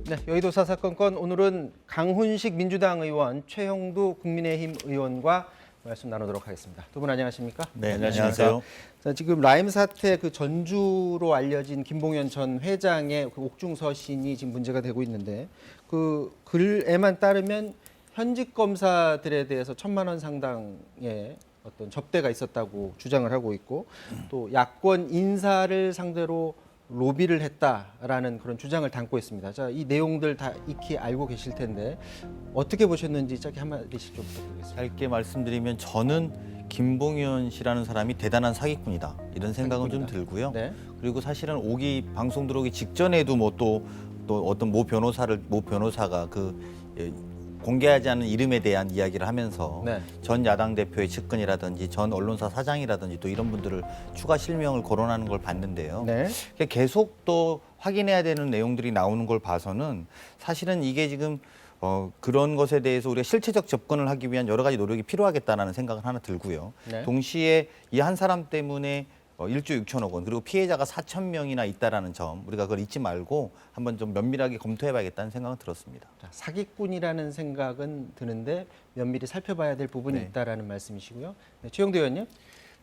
네, 여의도 사사건건 오늘은 강훈식 민주당 의원, 최형두 국민의힘 의원과 말씀 나누도록 하겠습니다. 두 분 안녕하십니까? 네, 안녕하세요. 자, 지금 라임 사태 그 전주로 알려진 김봉현 전 회장의 그 옥중 서신이 지금 문제가 되고 있는데 그 글에만 따르면 현직 검사들에 대해서 1,000만 원 상당의 어떤 접대가 있었다고 주장을 하고 있고 또 야권 인사를 상대로 로비를 했다라는 그런 주장을 담고 있습니다. 자, 이 내용들 다 익히 알고 계실 텐데 어떻게 보셨는지 짧게 한마디씩 좀 부탁드리겠습니다. 짧게 말씀드리면 저는 김봉현 씨라는 사람이 대단한 사기꾼이다 이런 생각은 좀 들고요. 네. 그리고 사실은 방송 들어오기 직전에도 뭐 또 어떤 모 변호사가 공개하지 않은 이름에 대한 이야기를 하면서 네. 전 야당 대표의 측근이라든지 전 언론사 사장이라든지 또 이런 분들을 추가 실명을 거론하는 걸 봤는데요. 네. 계속 또 확인해야 되는 내용들이 나오는 걸 봐서는 사실은 이게 지금 그런 것에 대해서 우리가 실체적 접근을 하기 위한 여러 가지 노력이 필요하겠다는 생각을 하나 들고요. 네. 동시에 이 한 사람 때문에 1조 6천억 원 그리고 피해자가 4천 명이나 있다라는 점 우리가 그걸 잊지 말고 한번 좀 면밀하게 검토해봐야겠다는 생각은 들었습니다. 자, 사기꾼이라는 생각은 드는데 면밀히 살펴봐야 될 부분이 네. 있다라는 말씀이시고요. 네, 최영도 의원님.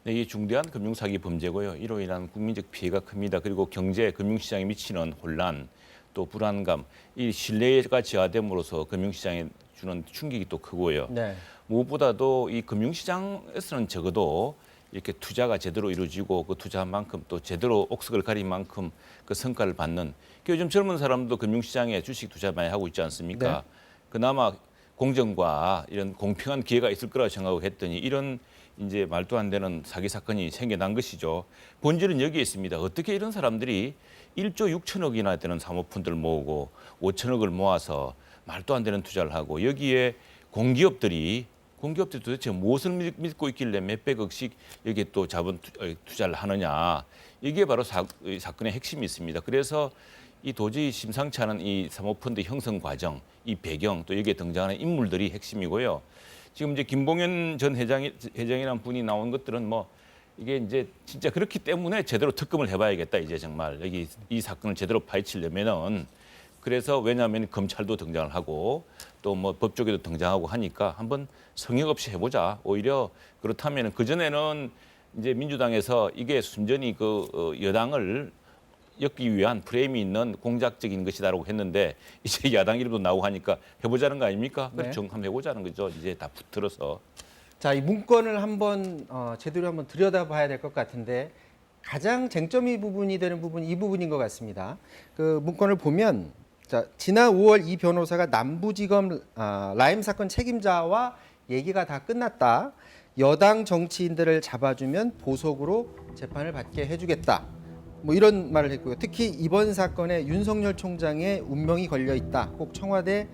네, 이게 중대한 금융사기 범죄고요. 이로 인한 국민적 피해가 큽니다. 그리고 경제, 금융시장에 미치는 혼란, 또 불안감, 이 신뢰가 저하됨으로써 금융시장에 주는 충격이 또 크고요. 네. 무엇보다도 이 금융시장에서는 적어도 이렇게 투자가 제대로 이루어지고 그 투자한 만큼 또 제대로 옥석을 가린 만큼 그 성과를 받는 요즘 젊은 사람도 금융시장에 주식 투자 많이 하고 있지 않습니까? 네. 그나마 공정과 이런 공평한 기회가 있을 거라고 생각하고 했더니 이런 이제 말도 안 되는 사기 사건이 생겨난 것이죠. 본질은 여기에 있습니다. 어떻게 이런 사람들이 1조 6천억이나 되는 사모펀드를 모으고 5천억을 모아서 말도 안 되는 투자를 하고 여기에 공기업들이 도대체 무엇을 믿고 있길래 몇백억씩 여기에 또 자본 투자를 하느냐. 이게 바로 이 사건의 핵심이 있습니다. 그래서 이 도저히 심상치 않은 이 사모펀드 형성 과정, 이 배경, 또 여기에 등장하는 인물들이 핵심이고요. 지금 이제 김봉현 전 회장이라는 분이 나온 것들은 뭐 이게 이제 진짜 그렇기 때문에 제대로 특검을 해봐야겠다. 이제 정말 여기 이 사건을 제대로 파헤치려면은 그래서 왜냐하면 검찰도 등장을 하고 또 뭐 법조계도 등장하고 하니까 한번 성역 없이 해보자. 오히려 그렇다면 그 전에는 이제 민주당에서 이게 순전히 여당을 엮기 위한 프레임이 있는 공작적인 것이다라고 했는데 이제 야당 이름도 나오고 하니까 해보자는 거 아닙니까? 네. 그래서 한번 해보자는 거죠. 이제 다 붙들어서. 자, 이 문건을 한번 제대로 한번 들여다봐야 될 것 같은데 가장 쟁점이 부분이 되는 부분이 이 부분인 것 같습니다. 그 문건을 보면 자, 지난 5월 이 변호사가 남부지검 라임 사건 책임자와 얘기가 다 끝났다. 여당 정치인들을 잡아주면 보석으로 재판을 받게 해주겠다. 뭐 이런 말을 했고요. 특히 이번 사건에 윤석열 총장의 운명이 걸려 있다. 꼭 청와대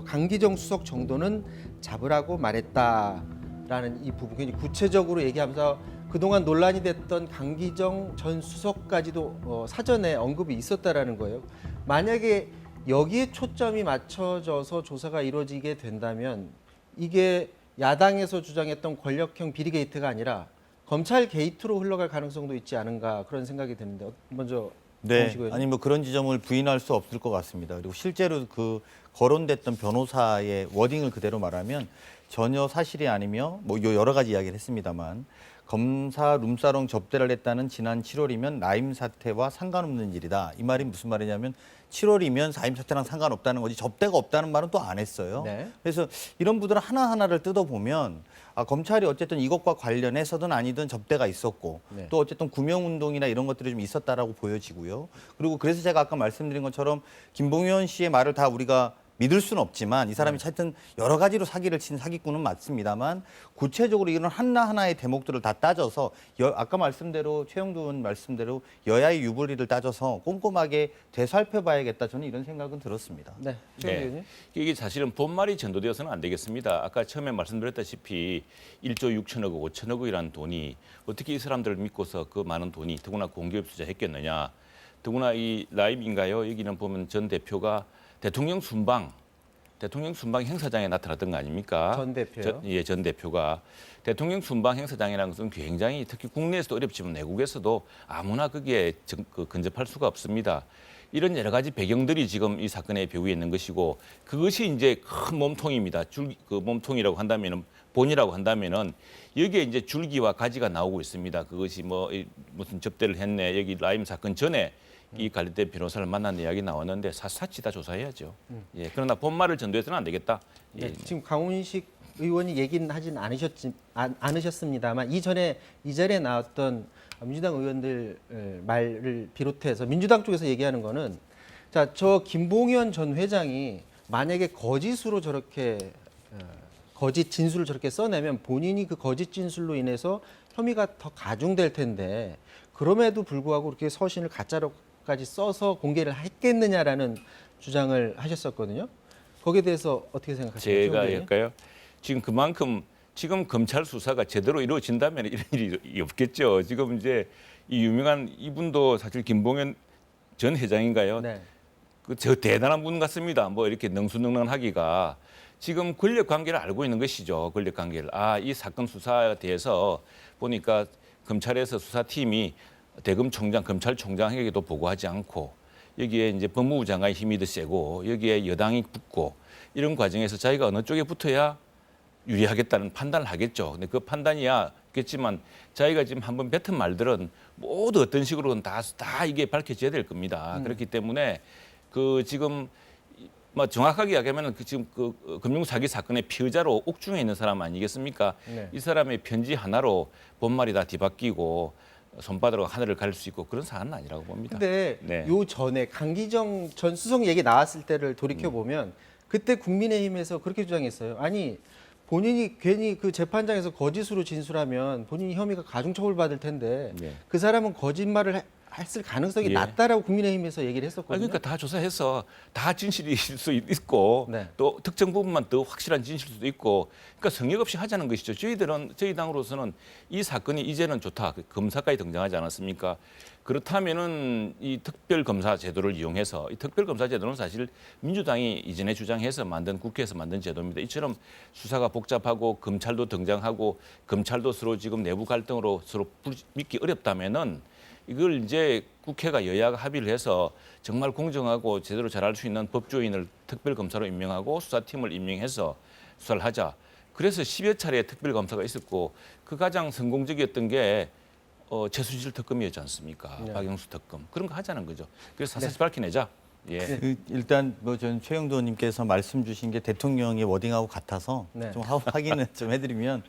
강기정 수석 정도는 잡으라고 말했다라는 이 부분 굉장히 구체적으로 얘기하면서 그동안 논란이 됐던 강기정 전 수석까지도 사전에 언급이 있었다라는 거예요. 만약에 여기에 초점이 맞춰져서 조사가 이루어지게 된다면 이게 야당에서 주장했던 권력형 비리 게이트가 아니라 검찰 게이트로 흘러갈 가능성도 있지 않은가 그런 생각이 드는데 먼저 네, 보시고요. 아니 뭐 그런 지점을 부인할 수 없을 것 같습니다. 그리고 실제로 그 거론됐던 변호사의 워딩을 그대로 말하면 전혀 사실이 아니며 뭐 여러 가지 이야기를 했습니다만 검사 룸사롱 접대를 했다는 지난 7월이면 라임 사태와 상관없는 일이다. 이 말이 무슨 말이냐면 7월이면 라임 사태랑 상관없다는 거지 접대가 없다는 말은 또 안 했어요. 네. 그래서 이런 분들을 하나하나를 뜯어보면 검찰이 어쨌든 이것과 관련해서든 아니든 접대가 있었고 네. 또 어쨌든 구명운동이나 이런 것들이 좀 있었다라고 보여지고요. 그리고 그래서 제가 아까 말씀드린 것처럼 김봉현 씨의 말을 다 우리가 믿을 수는 없지만 이 사람이 하여튼 여러 가지로 사기를 친 사기꾼은 맞습니다만 구체적으로 이런 하나하나의 대목들을 다 따져서 아까 말씀대로 최영두 의원 말씀대로 여야의 유불리를 따져서 꼼꼼하게 되살펴봐야겠다 저는 이런 생각은 들었습니다. 네. 최영두 네. 의원님. 이게 사실은 본말이 전도되어서는 안 되겠습니다. 아까 처음에 말씀드렸다시피 1조 6천억, 5천억이라는 돈이 어떻게 이 사람들을 믿고서 그 많은 돈이 더구나 공기업 투자했겠느냐. 더구나 이 라임인가요? 여기는 보면 전 대표가 대통령 순방 행사장에 나타났던 거 아닙니까? 전 대표요? 전 대표가 대통령 순방 행사장이라는 것은 굉장히 특히 국내에서도 어렵지만 외국에서도 아무나 거기에 근접할 수가 없습니다. 이런 여러 가지 배경들이 지금 이 사건의 배후에 있는 것이고 그것이 이제 큰 몸통입니다. 그 몸통이라고 한다면은 본이라고 한다면은 여기에 이제 줄기와 가지가 나오고 있습니다. 그것이 뭐 무슨 접대를 했네. 여기 라임 사건 전에 이 관련된 변호사를 만난 이야기 나왔는데 샅샅이 다 조사해야죠. 예. 그러나 본말을 전도해서는 안 되겠다. 예. 네, 지금 강훈식 의원이 얘기는 하진 않으셨습니다만 이 자리에 나왔던 민주당 의원들 말을 비롯해서 민주당 쪽에서 얘기하는 거는 자, 저 김봉현 전 회장이 만약에 거짓으로 저렇게 거짓 진술을 저렇게 써내면 본인이 그 거짓 진술로 인해서 혐의가 더 가중될 텐데 그럼에도 불구하고 그렇게 서신을 가짜로까지 써서 공개를 했겠느냐라는 주장을 하셨었거든요. 거기에 대해서 어떻게 생각하세요? 제가 할까요? 지금 그만큼 지금 검찰 수사가 제대로 이루어진다면 이런 일이 없겠죠. 지금 이제 이 유명한 이분도 사실 김봉현 전 회장인가요? 네. 저 대단한 분 같습니다. 뭐 이렇게 능수능란하기가 지금 권력 관계를 알고 있는 것이죠. 권력 관계를. 이 사건 수사에 대해서 보니까 검찰에서 수사팀이 대검 총장, 검찰총장에게도 보고하지 않고 여기에 이제 법무부 장관의 힘이 더 세고 여기에 여당이 붙고 이런 과정에서 자기가 어느 쪽에 붙어야 유리하겠다는 판단을 하겠죠. 근데 그 판단이야겠지만 자기가 지금 한번 뱉은 말들은 모두 어떤 식으로든 다 이게 밝혀져야 될 겁니다. 그렇기 때문에 그 지금 뭐 정확하게 이야기하면 지금 그 금융 사기 사건의 피의자로 옥중에 있는 사람 아니겠습니까? 네. 이 사람의 편지 하나로 본말이 다 뒤바뀌고 손바닥으로 하늘을 가릴 수 있고 그런 사안은 아니라고 봅니다. 근데 네. 요 전에 강기정 전 수석 얘기 나왔을 때를 돌이켜 보면 그때 국민의힘에서 그렇게 주장했어요. 아니 본인이 괜히 그 재판장에서 거짓으로 진술하면 본인이 혐의가 가중처벌 받을 텐데 네. 그 사람은 거짓말을 했을 가능성이 예. 낮다라고 국민의힘에서 얘기를 했었거든요. 그러니까 다 조사해서 다 진실일 수 있고 네. 또 특정 부분만 더 확실한 진실일 수도 있고 그러니까 성역 없이 하자는 것이죠. 저희 당으로서는 이 사건이 이제는 좋다. 검사까지 등장하지 않았습니까? 그렇다면은 이 특별검사 제도를 이용해서 이 특별검사 제도는 사실 민주당이 이전에 주장해서 만든 국회에서 만든 제도입니다. 이처럼 수사가 복잡하고 검찰도 등장하고 검찰도 서로 지금 내부 갈등으로 서로 믿기 어렵다면은 이걸 이제 국회가 여야가 합의를 해서 정말 공정하고 제대로 잘할 수 있는 법조인을 특별검사로 임명하고 수사팀을 임명해서 수사를 하자. 그래서 10여 차례의 특별검사가 있었고 그 가장 성공적이었던 게 최순실 특검이었지 않습니까? 네. 박영수 특검. 그런 거 하자는 거죠. 그래서 사실 밝혀내자. 예. 일단 뭐 전 최영도 의원님께서 말씀 주신 게 대통령의 워딩하고 같아서 네. 좀 확인을 좀 해드리면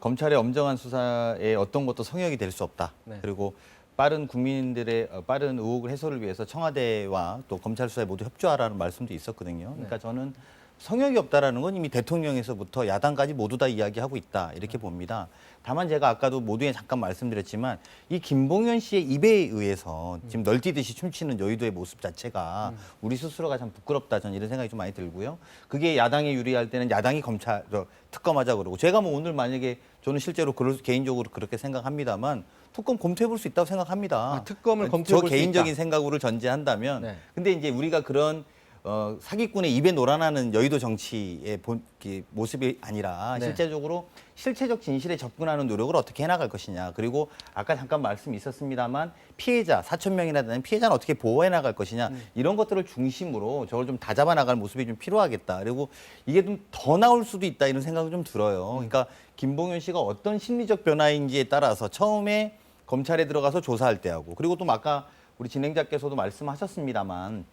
검찰의 엄정한 수사에 어떤 것도 성역이 될 수 없다. 네. 그리고 빠른 국민들의 빠른 의혹을 해소를 위해서 청와대와 또 검찰 수사에 모두 협조하라는 말씀도 있었거든요. 그러니까 저는 성역이 없다라는 건 이미 대통령에서부터 야당까지 모두 다 이야기하고 있다 이렇게 봅니다. 다만 제가 아까도 모두에 잠깐 말씀드렸지만 이 김봉현 씨의 입에 의해서 지금 널뛰듯이 춤추는 여의도의 모습 자체가 우리 스스로가 참 부끄럽다 저는 이런 생각이 좀 많이 들고요. 그게 야당에 유리할 때는 야당이 특검하자 그러고 제가 뭐 오늘 만약에 저는 실제로 개인적으로 그렇게 생각합니다만 특검 검토해 볼 수 있다고 생각합니다. 특검을 검토해 볼 수 저 개인적인 있다. 생각으로 전제한다면 네. 근데 이제 우리가 그런 사기꾼의 입에 놀아나는 여의도 정치의 모습이 아니라 네. 실제적으로 실체적 진실에 접근하는 노력을 어떻게 해나갈 것이냐. 그리고 아까 잠깐 말씀이 있었습니다만 피해자, 4천 명이나 되는 피해자는 어떻게 보호해 나갈 것이냐. 이런 것들을 중심으로 저걸 좀 다잡아 나갈 모습이 좀 필요하겠다. 그리고 이게 좀 더 나올 수도 있다 이런 생각이 좀 들어요. 그러니까 김봉현 씨가 어떤 심리적 변화인지에 따라서 처음에 검찰에 들어가서 조사할 때하고 그리고 또 아까 우리 진행자께서도 말씀하셨습니다만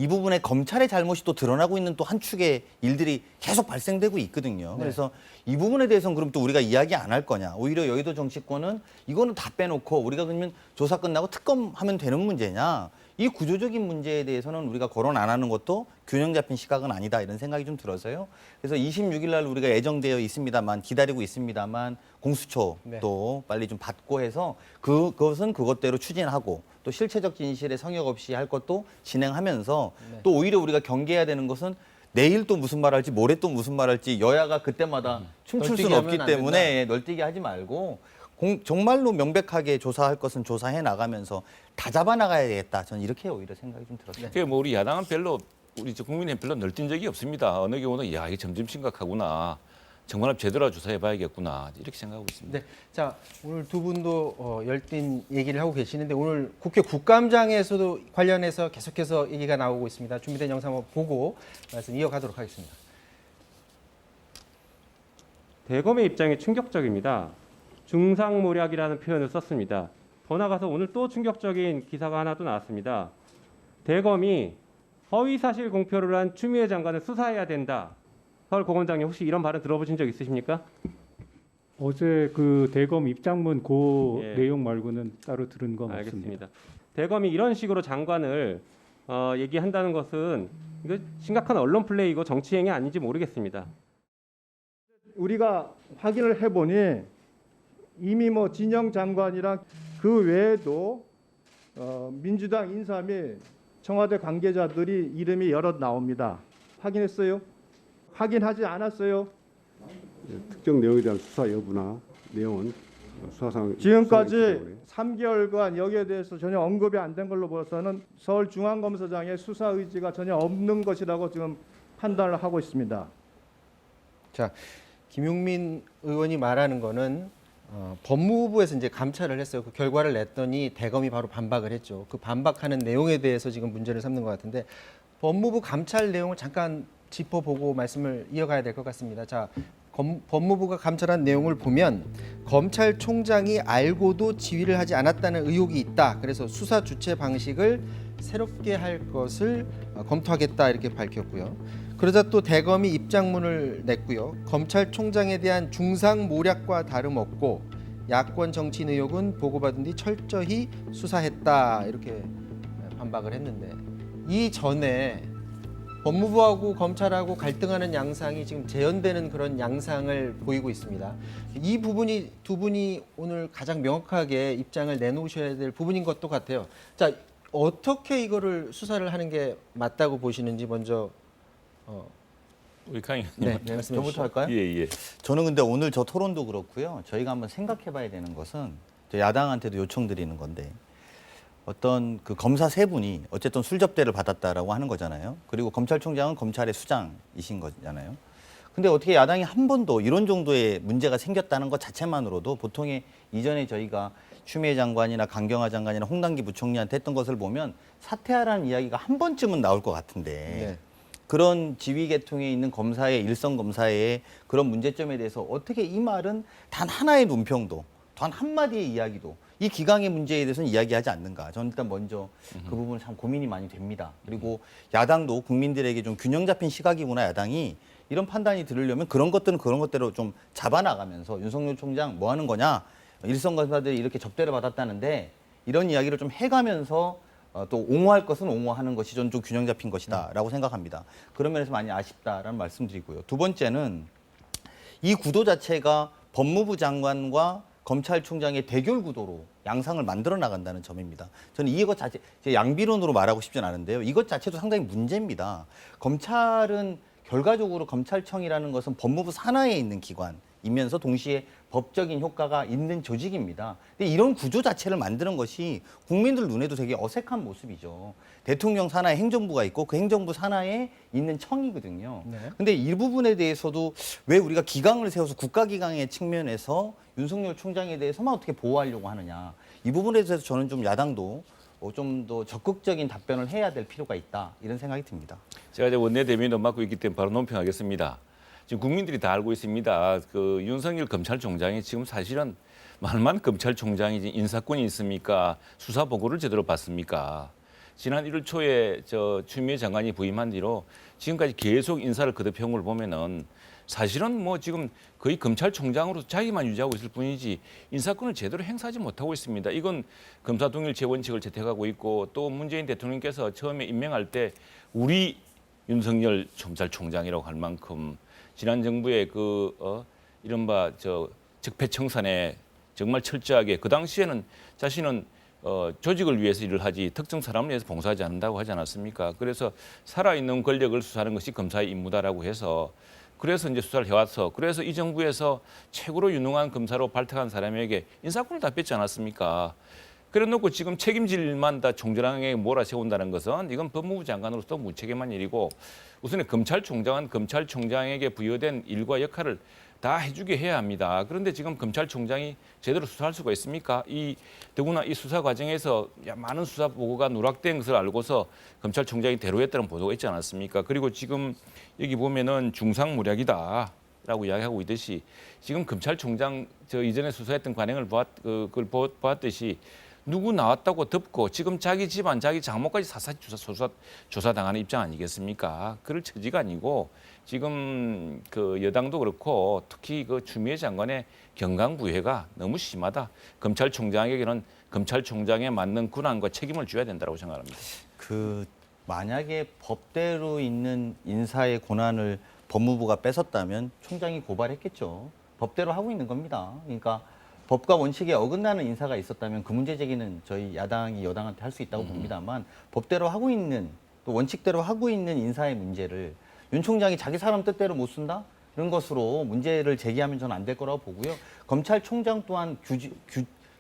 이 부분에 검찰의 잘못이 또 드러나고 있는 또 한 축의 일들이 계속 발생되고 있거든요. 네. 그래서 이 부분에 대해서는 그럼 또 우리가 이야기 안 할 거냐. 오히려 여의도 정치권은 이거는 다 빼놓고 우리가 그러면 조사 끝나고 특검하면 되는 문제냐. 이 구조적인 문제에 대해서는 우리가 거론 안 하는 것도 균형 잡힌 시각은 아니다 이런 생각이 좀 들어서요. 그래서 26일 날 우리가 예정되어 있습니다만 기다리고 있습니다만 공수처도 네. 빨리 좀 받고 해서 그것은 그것대로 추진하고 또 실체적 진실에 성역 없이 할 것도 진행하면서 또 오히려 우리가 경계해야 되는 것은 내일 또 무슨 말 할지 모레 또 무슨 말 할지 여야가 그때마다 춤출 널뛰기 수는 없기 하면 안 때문에 널뛰기 하지 말고 정말로 명백하게 조사할 것은 조사해 나가면서 다 잡아 나가야겠다. 저는 이렇게 오히려 생각이 좀 들었어요. 그게 뭐 우리 야당은 별로 우리 국민의힘 별로 널뛴 적이 없습니다. 어느 경우는 야 이게 점점 심각하구나. 정말 제대로 조사해봐야겠구나 이렇게 생각하고 있습니다. 네, 자 오늘 두 분도 열띤 얘기를 하고 계시는데 오늘 국회 국감장에서도 관련해서 계속해서 얘기가 나오고 있습니다. 준비된 영상 한번 보고 말씀 이어가도록 하겠습니다. 대검의 입장이 충격적입니다. 중상모략이라는 표현을 썼습니다. 더 나아가서 오늘 또 충격적인 기사가 하나 또 나왔습니다. 대검이 허위사실 공표를 한 추미애 장관을 수사해야 된다. 서울고검장님 혹시 이런 발언 들어보신 적 있으십니까? 어제 그 대검 입장문 그 예. 내용 말고는 따로 들은 건 없습니다. 알겠습니다. 대검이 이런 식으로 장관을 얘기한다는 것은 이거 심각한 언론 플레이고 정치행위 아닌지 모르겠습니다. 우리가 확인을 해보니 이미 뭐 진영 장관이랑 그 외에도 민주당 인사 및 청와대 관계자들이 이름이 여럿 나옵니다. 확인했어요? 확인하지 않았어요? 특정 내용에 대한 수사 여부나 내용은 수사상 지금까지 3개월간 여기에 대해서 전혀 언급이 안 된 걸로 보아서는 서울중앙검사장의 수사 의지가 전혀 없는 것이라고 지금 판단을 하고 있습니다. 자, 김용민 의원이 말하는 거는 법무부에서 이제 감찰을 했어요. 그 결과를 냈더니 대검이 바로 반박을 했죠. 그 반박하는 내용에 대해서 지금 문제를 삼는 것 같은데 법무부 감찰 내용을 잠깐 짚어보고 말씀을 이어가야 될 것 같습니다. 자, 법무부가 감찰한 내용을 보면 검찰총장이 알고도 지휘를 하지 않았다는 의혹이 있다. 그래서 수사 주체 방식을 새롭게 할 것을 검토하겠다 이렇게 밝혔고요. 그러자 또 대검이 입장문을 냈고요. 검찰총장에 대한 중상모략과 다름없고 야권 정치인 의혹은 보고받은 뒤 철저히 수사했다 이렇게 반박을 했는데 이 전에 법무부하고 검찰하고 갈등하는 양상이 지금 재현되는 그런 양상을 보이고 있습니다. 이 부분이 두 분이 오늘 가장 명확하게 입장을 내놓으셔야 될 부분인 것도 같아요. 자, 어떻게 이거를 수사를 하는 게 맞다고 보시는지 먼저 우리 강 의원님 네, 말씀해 저부터 주시죠. 할까요? 예. 저는 근데 오늘 저 토론도 그렇고요. 저희가 한번 생각해봐야 되는 것은 저 야당한테도 요청드리는 건데 어떤 그 검사 세 분이 어쨌든 술접대를 받았다라고 하는 거잖아요. 그리고 검찰총장은 검찰의 수장이신 거잖아요. 근데 어떻게 야당이 한 번도 이런 정도의 문제가 생겼다는 것 자체만으로도 보통의 이전에 저희가 추미애 장관이나 강경화 장관이나 홍남기 부총리한테 했던 것을 보면 사퇴하라는 이야기가 한 번쯤은 나올 것 같은데 네. 그런 지휘 계통에 있는 검사의 일선 검사의 그런 문제점에 대해서 어떻게 이 말은 단 하나의 논평도 단 한마디의 이야기도 이 기강의 문제에 대해서는 이야기하지 않는가. 저는 일단 먼저 그 부분은 참 고민이 많이 됩니다. 그리고 야당도 국민들에게 좀 균형 잡힌 시각이구나 야당이 이런 판단이 들으려면 그런 것들은 그런 것대로 좀 잡아나가면서 윤석열 총장 뭐 하는 거냐. 일선 검사들이 이렇게 접대를 받았다는데 이런 이야기를 좀 해가면서 또 옹호할 것은 옹호하는 것이 저는 좀 균형 잡힌 것이다라고 생각합니다. 그런 면에서 많이 아쉽다라는 말씀드리고요. 두 번째는 이 구도 자체가 법무부 장관과 검찰총장의 대결 구도로 양상을 만들어 나간다는 점입니다. 저는 이것 자체 양비론으로 말하고 싶진 않은데요. 이것 자체도 상당히 문제입니다. 검찰은 결과적으로 검찰청이라는 것은 법무부 산하에 있는 기관이면서 동시에 법적인 효과가 있는 조직입니다. 근데 이런 구조 자체를 만드는 것이 국민들 눈에도 되게 어색한 모습이죠. 대통령 산하에 행정부가 있고 그 행정부 산하에 있는 청이거든요. 네. 근데 이 부분에 대해서도 왜 우리가 기강을 세워서 국가기강의 측면에서 윤석열 총장에 대해서만 어떻게 보호하려고 하느냐. 이 부분에 대해서 저는 좀 야당도 좀 더 적극적인 답변을 해야 될 필요가 있다. 이런 생각이 듭니다. 제가 이제 원내대변인도 맡고 있기 때문에 바로 논평하겠습니다. 지금 국민들이 다 알고 있습니다. 그 윤석열 검찰총장이 지금 사실은 말만 검찰총장이지 인사권이 있습니까? 수사 보고를 제대로 받습니까? 지난 1월 초에 저 추미애 장관이 부임한 뒤로 지금까지 계속 인사를 거듭해온 걸 보면은 사실은 뭐 지금 거의 검찰총장으로 자기만 유지하고 있을 뿐이지 인사권을 제대로 행사하지 못하고 있습니다. 이건 검사동일체 원칙을 채택하고 있고 또 문재인 대통령께서 처음에 임명할 때 우리 윤석열 검찰총장이라고 할 만큼 지난 정부의 그 이른바 저 적폐청산에 정말 철저하게 그 당시에는 자신은 조직을 위해서 일을 하지 특정 사람을 위해서 봉사하지 않는다고 하지 않았습니까? 그래서 살아있는 권력을 수사하는 것이 검사의 임무다라고 해서 그래서 이제 수사를 해왔어. 그래서 이 정부에서 최고로 유능한 검사로 발탁한 사람에게 인사권을 다 뺐지 않았습니까? 그래 놓고 지금 책임질 일만 다 총장에게 몰아세운다는 것은 이건 법무부 장관으로서 무책임한 일이고 우선 검찰총장은 검찰총장에게 부여된 일과 역할을 다 해주게 해야 합니다. 그런데 지금 검찰총장이 제대로 수사할 수가 있습니까? 더구나 이 수사 과정에서 많은 수사 보고가 누락된 것을 알고서 검찰총장이 대로했다는 보도가 있지 않았습니까? 그리고 지금 여기 보면은 중상모략이다라고 이야기하고 있듯이 지금 검찰총장 저 이전에 수사했던 관행을 그걸 보았듯이 누구 나왔다고 덮고 지금 자기 집안, 자기 장모까지 사사기 조사당하는 입장 아니겠습니까? 그럴 처지가 아니고 지금 그 여당도 그렇고 특히 그 추미애 장관의 경강부회가 너무 심하다. 검찰총장에게는 검찰총장에 맞는 권한과 책임을 져야 된다고 생각합니다. 만약에 법대로 있는 인사의 권한을 법무부가 뺏었다면 총장이 고발했겠죠. 법대로 하고 있는 겁니다. 그러니까 법과 원칙에 어긋나는 인사가 있었다면 그 문제 제기는 저희 야당이 여당한테 할 수 있다고 봅니다만 법대로 하고 있는 또 원칙대로 하고 있는 인사의 문제를 윤 총장이 자기 사람 뜻대로 못 쓴다? 이런 것으로 문제를 제기하면 저는 안 될 거라고 보고요. 검찰총장 또한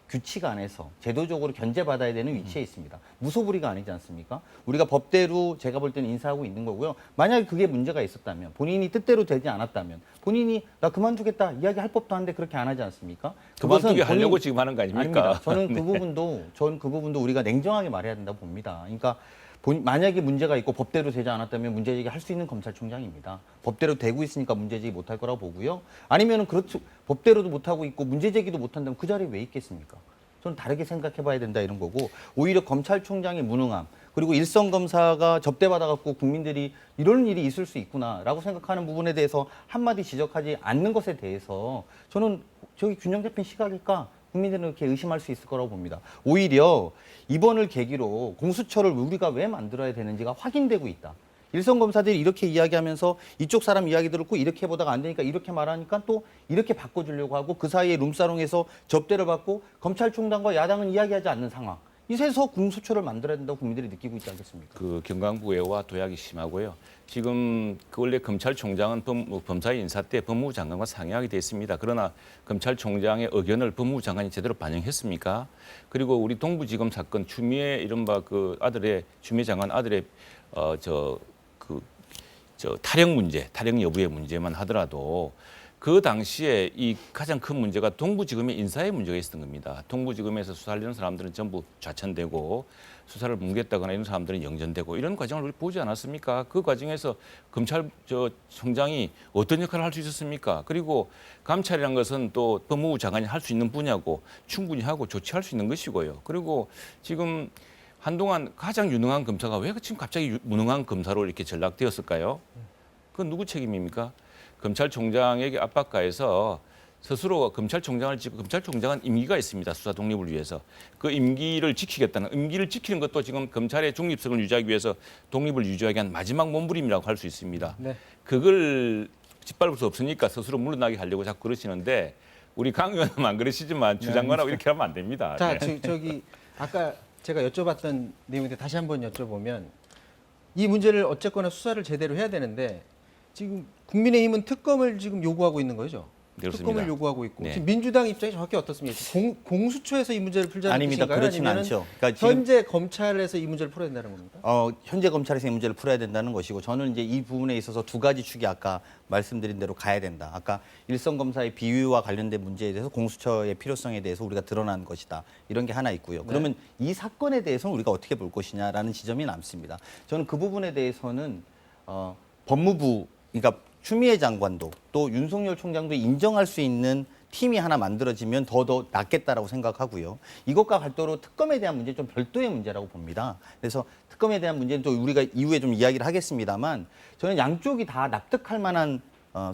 규칙 안에서 제도적으로 견제받아야 되는 위치에 있습니다. 무소불위가 아니지 않습니까? 우리가 법대로 제가 볼 때는 인사하고 있는 거고요. 만약에 그게 문제가 있었다면 본인이 뜻대로 되지 않았다면 본인이 나 그만두겠다 이야기할 법도 한데 그렇게 안 하지 않습니까? 그만두게 하려고 지금 하는 거 아닙니까? 아닙니다. 저는 네. 그 부분도 우리가 냉정하게 말해야 된다고 봅니다. 그러니까 만약에 문제가 있고 법대로 되지 않았다면 문제제기 할 수 있는 검찰총장입니다. 법대로 되고 있으니까 문제제기 못할 거라고 보고요. 아니면은 그렇죠. 법대로도 못하고 있고 문제제기도 못한다면 그 자리에 왜 있겠습니까? 저는 다르게 생각해봐야 된다 이런 거고 오히려 검찰총장의 무능함 그리고 일선 검사가 접대받아갖고 국민들이 이런 일이 있을 수 있구나라고 생각하는 부분에 대해서 한마디 지적하지 않는 것에 대해서 저는 저기 균형 잡힌 시각일까? 국민들은 이렇게 의심할 수 있을 거라고 봅니다. 오히려 이번을 계기로 공수처를 우리가 왜 만들어야 되는지가 확인되고 있다. 일선 검사들이 이렇게 이야기하면서 이쪽 사람 이야기 들었고 이렇게 해보다가 안 되니까 이렇게 말하니까 또 이렇게 바꿔주려고 하고 그 사이에 룸사롱에서 접대를 받고 검찰총장과 야당은 이야기하지 않는 상황. 이래서 공수처를 만들어야 된다고 국민들이 느끼고 있지 않겠습니까? 그 경강부회와 도약이 심하고요. 지금 그 원래 검찰총장은 범사의 인사 때 법무부 장관과 상의하게 돼 있습니다. 그러나 검찰총장의 의견을 법무부 장관이 제대로 반영했습니까? 그리고 우리 동부지검 사건 추미애 이른바 그 아들의 추미애 장관 아들의 탈영 여부의 문제만 하더라도 그 당시에 이 가장 큰 문제가 동부지검의 인사의 문제가 있었던 겁니다. 동부지검에서 수사하려는 사람들은 전부 좌천되고 수사를 뭉개다거나 이런 사람들은 영전되고 이런 과정을 우리 보지 않았습니까? 그 과정에서 검찰총장이 어떤 역할을 할 수 있었습니까? 그리고 감찰이라는 것은 또 법무부 장관이 할 수 있는 분야고 충분히 하고 조치할 수 있는 것이고요. 그리고 지금 한동안 가장 유능한 검사가 왜 지금 갑자기 무능한 검사로 이렇게 전락되었을까요? 그건 누구 책임입니까? 검찰총장에게 압박가해서 스스로 검찰총장은 임기가 있습니다. 수사 독립을 위해서. 그 임기를 지키는 것도 지금 검찰의 중립성을 유지하기 위해서 독립을 유지하기 위한 마지막 몸부림이라고 할 수 있습니다. 네. 그걸 짓밟을 수 없으니까 스스로 물러나게 하려고 자꾸 그러시는데 우리 강 의원은 안 그러시지만 주장관하고 이렇게 하면 안 됩니다. 자, 네. 저기 아까 제가 여쭤봤던 내용인데 다시 한번 여쭤보면 이 문제를 어쨌거나 수사를 제대로 해야 되는데 지금 국민의힘은 특검을 지금 요구하고 있는 거죠. 그렇습니다. 특검을 요구하고 있고 네. 지금 민주당 입장이 정확히 어떻습니까? 공수처에서 이 문제를 풀자는 아닙니다. 뜻인가요? 그렇지는 아니면은 않죠. 그러니까 지금 현재 검찰에서 이 문제를 풀어야 된다는 겁니까? 현재 검찰에서 이 문제를 풀어야 된다는 것이고 저는 이제 이 부분에 있어서 두 가지 축이 아까 말씀드린 대로 가야 된다. 아까 일선 검사의 비위와 관련된 문제에 대해서 공수처의 필요성에 대해서 우리가 드러난 것이다. 이런 게 하나 있고요. 그러면 이 사건에 대해서는 우리가 어떻게 볼 것이냐라는 지점이 남습니다. 저는 그 부분에 대해서는 법무부 그러니까 추미애 장관도 또 윤석열 총장도 인정할 수 있는 팀이 하나 만들어지면 더 낫겠다라고 생각하고요. 이것과 별도로 특검에 대한 문제는 좀 별도의 문제라고 봅니다. 그래서 특검에 대한 문제는 또 우리가 이후에 좀 이야기를 하겠습니다만 저는 양쪽이 다 납득할 만한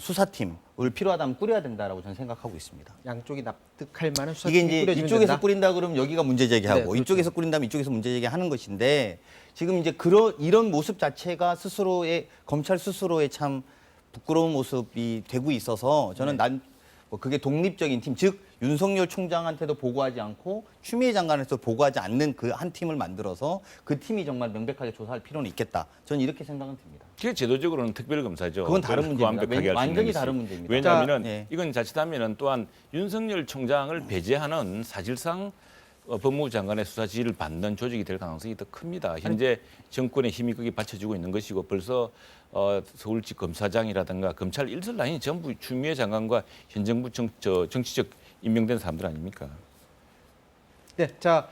수사팀을 필요하다면 꾸려야 된다라고 저는 생각하고 있습니다. 양쪽이 납득할 만한 이게 수사팀이 이제 꾸려지면 이쪽에서 된다? 꾸린다 그러면 여기가 문제 제기하고 네, 그렇죠. 이쪽에서 꾸린다면 이쪽에서 문제 제기하는 것인데 지금 이제 이런 모습 자체가 검찰 스스로의 참 부끄러운 모습이 되고 있어서 저는 그게 독립적인 팀, 즉 윤석열 총장한테도 보고하지 않고 추미애 장관한테도 보고하지 않는 그 한 팀을 만들어서 그 팀이 정말 명백하게 조사할 필요는 있겠다. 저는 이렇게 생각은 듭니다. 그게 제도적으로는 특별검사죠. 그건 다른 문제입니다. 완벽하게 할수 있는 완전히 것이. 다른 문제입니다. 왜냐하면 자, 예. 이건 자칫하면 또한 윤석열 총장을 배제하는 사실상 법무부 장관의 수사 지휘를 받는 조직이 될 가능성이 더 큽니다. 현재 정권의 힘이 거기 받쳐지고 있는 것이고 벌써 서울지 검사장이라든가 검찰 일선 라인이 전부 추미애 장관과 현 정부 정치적 임명된 사람들 아닙니까? 네, 자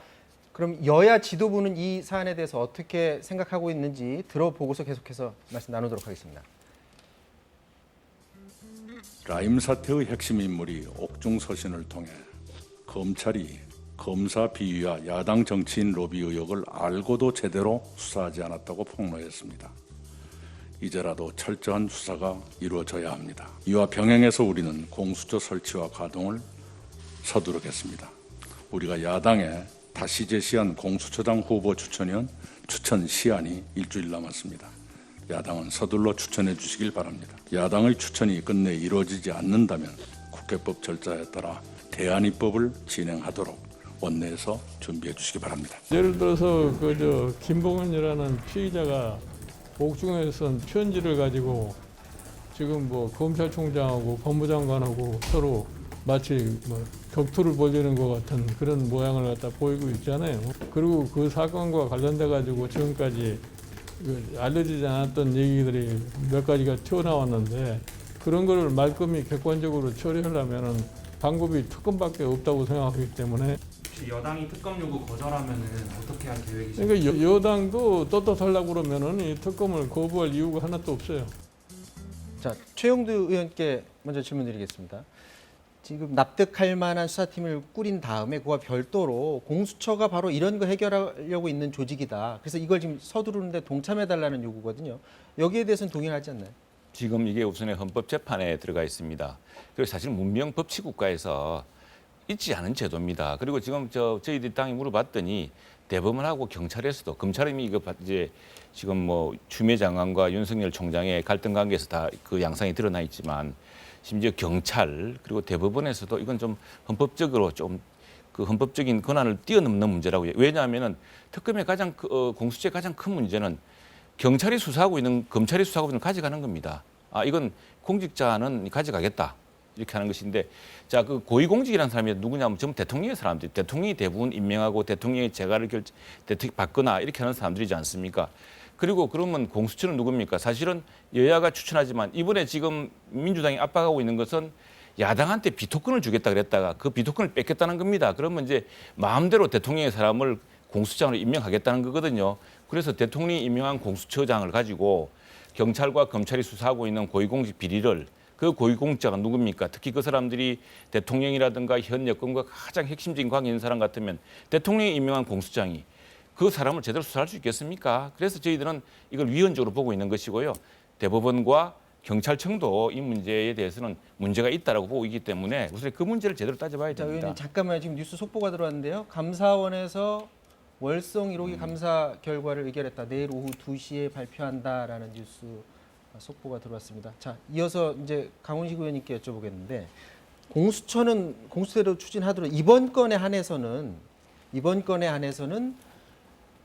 그럼 여야 지도부는 이 사안에 대해서 어떻게 생각하고 있는지 들어보고서 계속해서 말씀 나누도록 하겠습니다. 라임 사태의 핵심 인물이 옥중서신을 통해 검찰이 검사 비위와 야당 정치인 로비 의혹을 알고도 제대로 수사하지 않았다고 폭로했습니다. 이제라도 철저한 수사가 이루어져야 합니다. 이와 병행해서 우리는 공수처 설치와 가동을 서두르겠습니다. 우리가 야당에 다시 제시한 공수처장 후보 추천위원 추천 시한이 일주일 남았습니다. 야당은 서둘러 추천해 주시길 바랍니다. 야당의 추천이 끝내 이루어지지 않는다면 국회법 절차에 따라 대안 입법을 진행하도록 원내에서 준비해 주시기 바랍니다. 예를 들어서 김봉현이라는 피의자가 옥중에서 쓴 편지를 가지고 지금 뭐 검찰총장하고 법무장관하고 서로 마치 뭐 격투를 벌이는 것 같은 그런 모양을 갖다 보이고 있잖아요. 그리고 그 사건과 관련돼 가지고 지금까지 알려지지 않았던 얘기들이 몇 가지가 튀어나왔는데 그런 거를 말끔히 객관적으로 처리하려면은 방법이 특검밖에 없다고 생각하기 때문에. 혹시 여당이 특검 요구 거절하면은 어떻게 할 계획이신가요? 그러니까 여당도 떳떳하려고 그러면은 이 특검을 거부할 이유가 하나도 없어요. 자 최영두 의원께 먼저 질문드리겠습니다. 지금 납득할 만한 수사팀을 꾸린 다음에 그와 별도로 공수처가 바로 이런 거 해결하려고 있는 조직이다. 그래서 이걸 지금 서두르는데 동참해달라는 요구거든요. 여기에 대해서는 동의하지 않나요? 지금 이게 우선에 헌법재판에 들어가 있습니다. 그리고 사실 문명 법치 국가에서 있지 않은 제도입니다. 그리고 지금 저희들 당이 물어봤더니 대법원하고 경찰에서도 검찰이 이거 이제 지금 뭐 추미애 장관과 윤석열 총장의 갈등 관계에서 다 그 양상이 드러나 있지만 심지어 경찰 그리고 대법원에서도 이건 좀 헌법적으로 좀 그 헌법적인 권한을 뛰어넘는 문제라고 해요. 왜냐하면은 특검의 공수처의 가장 큰 문제는 경찰이 수사하고 있는 검찰이 수사하고 있는 걸 가져가는 겁니다. 아 이건 공직자는 가져가겠다 이렇게 하는 것인데 자 그 고위공직이라는 사람이 누구냐면 전부 대통령의 사람들, 대통령이 대부분 임명하고 대통령의 재가를 받거나 이렇게 하는 사람들이지 않습니까? 그리고 그러면 공수처는 누굽니까? 사실은 여야가 추천하지만 이번에 지금 민주당이 압박하고 있는 것은 야당한테 비토권을 주겠다 그랬다가 그 비토권을 뺏겠다는 겁니다. 그러면 이제 마음대로 대통령의 사람을 공수처장으로 임명하겠다는 거거든요. 그래서 대통령이 임명한 공수처장을 가지고 경찰과 검찰이 수사하고 있는 고위공직 비리를 그 고위공직자가 누굽니까? 특히 그 사람들이 대통령이라든가 현 여권과 가장 핵심적인 관계 있는 사람 같으면 대통령이 임명한 공수장이 그 사람을 제대로 수사할 수 있겠습니까? 그래서 저희들은 이걸 위헌적으로 보고 있는 것이고요. 대법원과 경찰청도 이 문제에 대해서는 문제가 있다라고 보고 있기 때문에 우선 그 문제를 제대로 따져봐야 자, 됩니다. 의원님 잠깐만요. 지금 뉴스 속보가 들어왔는데요. 감사원에서 월성 1호기 감사 결과를 의결했다. 내일 오후 2시에 발표한다라는 뉴스 속보가 들어왔습니다. 자, 이어서 이제 강훈식 의원님께 여쭤보겠는데 공수처는 공수대로 추진하도록 이번 건에 한해서는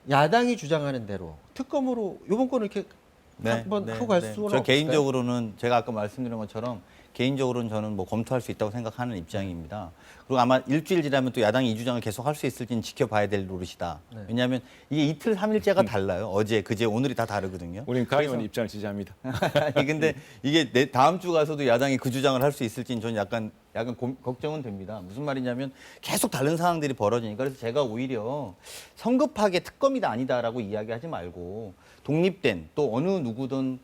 야당이 주장하는 대로 특검으로 이번 건을 이렇게 한번 하고 갈 수는 저 없을까요? 개인적으로는 제가 아까 말씀드린 것처럼 개인적으로는 저는 뭐 검토할 수 있다고 생각하는 입장입니다. 그리고 아마 일주일 지나면 또 야당이 이 주장을 계속 할 수 있을지는 지켜봐야 될 노릇이다. 네. 왜냐하면 이게 이틀, 3일째가 달라요. 어제, 그제, 오늘이 다 다르거든요. 우리는 강 의원 입장을 지지합니다. 아니, 근데 이게 다음 주 가서도 야당이 그 주장을 할 수 있을지는 저는 약간 걱정은 됩니다. 무슨 말이냐면 계속 다른 상황들이 벌어지니까 그래서 제가 오히려 성급하게 특검이다 아니다라고 이야기하지 말고 독립된 또 어느 누구든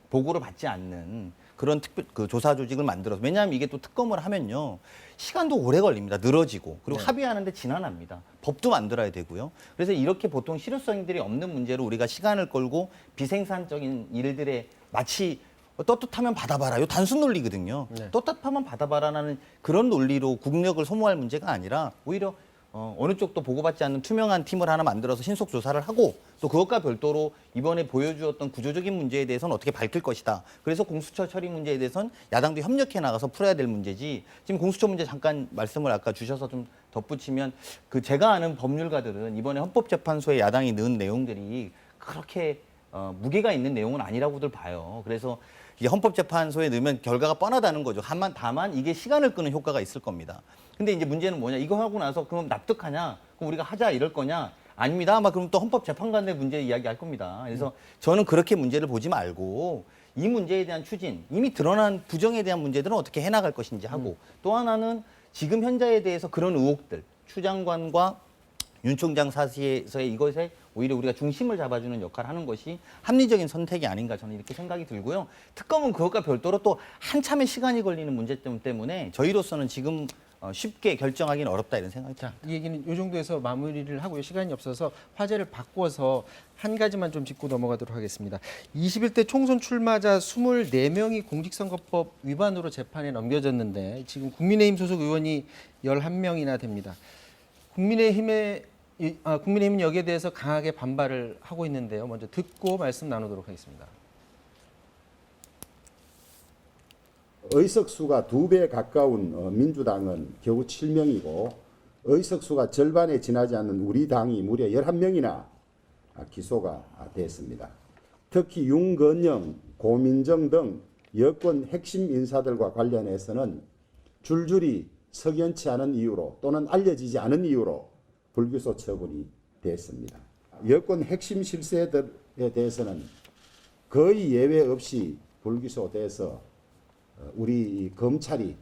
보고를 받지 않는 그런 그 조사 조직을 만들어서 왜냐하면 이게 또 특검을 하면요 시간도 오래 걸립니다. 늘어지고 그리고 합의하는데 지난합니다. 법도 만들어야 되고요. 그래서 이렇게 보통 실효성들이 없는 문제로 우리가 시간을 끌고 비생산적인 일들에 마치 떳떳하면 받아봐라. 이 단순 논리거든요. 네. 떳떳하면 받아봐라라는 그런 논리로 국력을 소모할 문제가 아니라 오히려 어느 쪽도 보고받지 않는 투명한 팀을 하나 만들어서 신속 조사를 하고 또 그것과 별도로 이번에 보여주었던 구조적인 문제에 대해서는 어떻게 밝힐 것이다. 그래서 공수처 처리 문제에 대해서는 야당도 협력해 나가서 풀어야 될 문제지. 지금 공수처 문제 잠깐 말씀을 아까 주셔서 좀 덧붙이면 그 제가 아는 법률가들은 이번에 헌법재판소에 야당이 넣은 내용들이 그렇게 무게가 있는 내용은 아니라고들 봐요. 그래서 이게 헌법재판소에 넣으면 결과가 뻔하다는 거죠. 다만 이게 시간을 끄는 효과가 있을 겁니다. 근데 이제 문제는 뭐냐? 이거 하고 나서 그럼 납득하냐? 그럼 우리가 하자 이럴 거냐? 아닙니다. 아마 그럼 또 헌법재판관의 문제 이야기할 겁니다. 그래서 저는 그렇게 문제를 보지 말고 이 문제에 대한 추진, 이미 드러난 부정에 대한 문제들은 어떻게 해나갈 것인지 하고 또 하나는 지금 현재에 대해서 그런 의혹들, 추 장관과 윤 총장 사시에서의 이것에 오히려 우리가 중심을 잡아주는 역할을 하는 것이 합리적인 선택이 아닌가 저는 이렇게 생각이 들고요. 특검은 그것과 별도로 또 한참의 시간이 걸리는 문제점 때문에 저희로서는 지금 쉽게 결정하기는 어렵다 이런 생각이 듭니다. 이 얘기는 이 정도에서 마무리를 하고요. 시간이 없어서 화제를 바꿔서 한 가지만 좀 짚고 넘어가도록 하겠습니다. 21대 총선 출마자 24명이 공직선거법 위반으로 재판에 넘겨졌는데 지금 국민의힘 소속 의원이 11명이나 됩니다. 국민의힘은 여기에 대해서 강하게 반발을 하고 있는데요. 먼저 듣고 말씀 나누도록 하겠습니다. 의석수가 2배 가까운 민주당은 겨우 7명이고 의석수가 절반에 지나지 않는 우리 당이 무려 11명이나 기소가 됐습니다. 특히 윤건영, 고민정 등 여권 핵심 인사들과 관련해서는 줄줄이 석연치 않은 이유로 또는 알려지지 않은 이유로 불기소 처분이 됐습니다. 여권 핵심 실세들에 대해서는 거의 예외 없이 불기소돼서 우리 검찰이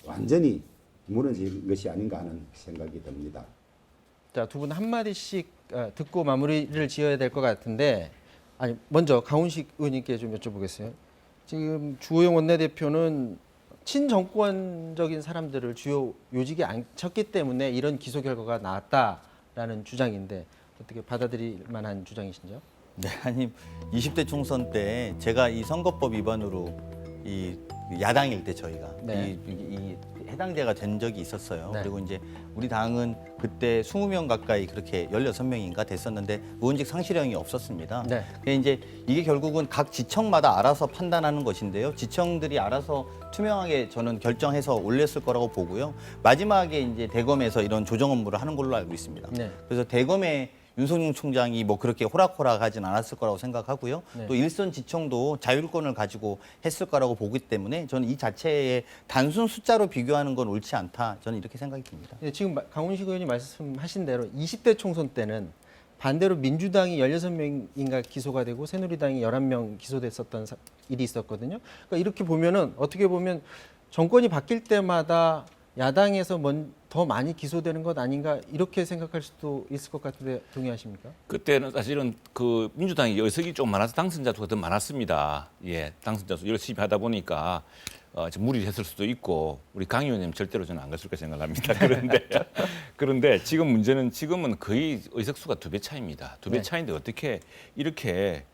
완전히 무너진 것이 아닌가 하는 생각이 듭니다. 자, 두 분 한마디씩 듣고 마무리를 지어야 될 것 같은데 먼저 강훈식 의원님께 좀 여쭤보겠어요. 지금 주호영 원내대표는 친정권적인 사람들을 주요 요직에 앉혔기 때문에 이런 기소 결과가 나왔다라는 주장인데 어떻게 받아들일 만한 주장이신지요? 네, 아니 20대 총선 때 제가 이 선거법 위반으로 이 야당일 때 저희가 이 해당자가 된 적이 있었어요. 네. 그리고 이제 우리 당은 그때 20명 가까이 그렇게 16명인가 됐었는데 의원직 상실형이 없었습니다. 네. 근데 이제 이게 결국은 각 지청마다 알아서 판단하는 것인데요. 지청들이 알아서 투명하게 저는 결정해서 올렸을 거라고 보고요. 마지막에 이제 대검에서 이런 조정 업무를 하는 걸로 알고 있습니다. 네. 그래서 대검에 윤석열 총장이 뭐 그렇게 호락호락하진 않았을 거라고 생각하고요. 네. 또 일선 지청도 자율권을 가지고 했을 거라고 보기 때문에 저는 이 자체에 단순 숫자로 비교하는 건 옳지 않다. 저는 이렇게 생각이 듭니다. 네, 지금 강훈식 의원이 말씀하신 대로 20대 총선 때는 반대로 민주당이 16명인가 기소가 되고 새누리당이 11명 기소됐었던 일이 있었거든요. 그러니까 이렇게 보면은 어떻게 보면 정권이 바뀔 때마다 야당에서 더 많이 기소되는 것 아닌가 이렇게 생각할 수도 있을 것 같은데 동의하십니까? 그때는 사실은 그 민주당이 의석이 좀 많아서 당선자 수가 더 많았습니다. 예, 당선자 수 열심히 하다 보니까 좀 무리를 했을 수도 있고 우리 강 의원님 절대로 저는 안 갔을 거 생각합니다. 그런데 지금 문제는 지금은 거의 의석수가 2배 차입니다. 2배 차인데 어떻게 이렇게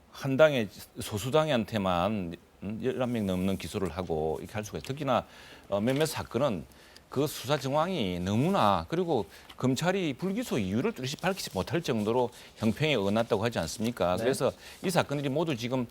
한 당의 소수당한테만 11명 넘는 기소를 하고 이렇게 할 수가 있어요. 특히나 몇몇 사건은 그 수사 정황이 너무나 그리고 검찰이 불기소 이유를 뚜렷이 밝히지 못할 정도로 형평에 어긋났다고 하지 않습니까? 네. 그래서 이 사건들이 모두 지금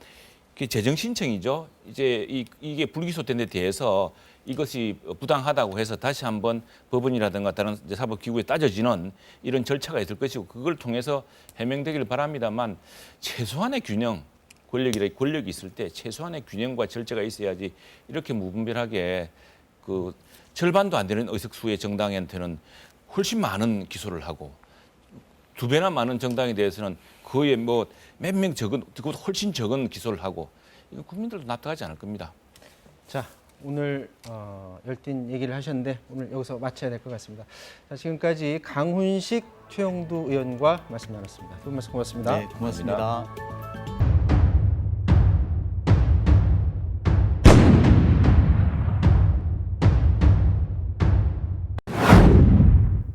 재정 신청이죠. 이제 이게 불기소된 데 대해서 이것이 부당하다고 해서 다시 한번 법원이라든가 다른 사법기구에 따져지는 이런 절차가 있을 것이고 그걸 통해서 해명되기를 바랍니다만 최소한의 균형, 권력이 있을 때 최소한의 균형과 절차가 있어야지 이렇게 무분별하게 그 절반도 안 되는 의석수의 정당한테는 훨씬 많은 기소를 하고 2배나 많은 정당에 대해서는 거의 뭐 몇 명 적은, 그것도 훨씬 적은 기소를 하고 이거 국민들도 납득하지 않을 겁니다. 자, 오늘 열띤 얘기를 하셨는데 오늘 여기서 마쳐야 될 것 같습니다. 자, 지금까지 강훈식 최영두 의원과 말씀 나눴습니다. 두 분 말씀 고맙습니다. 네, 고맙습니다.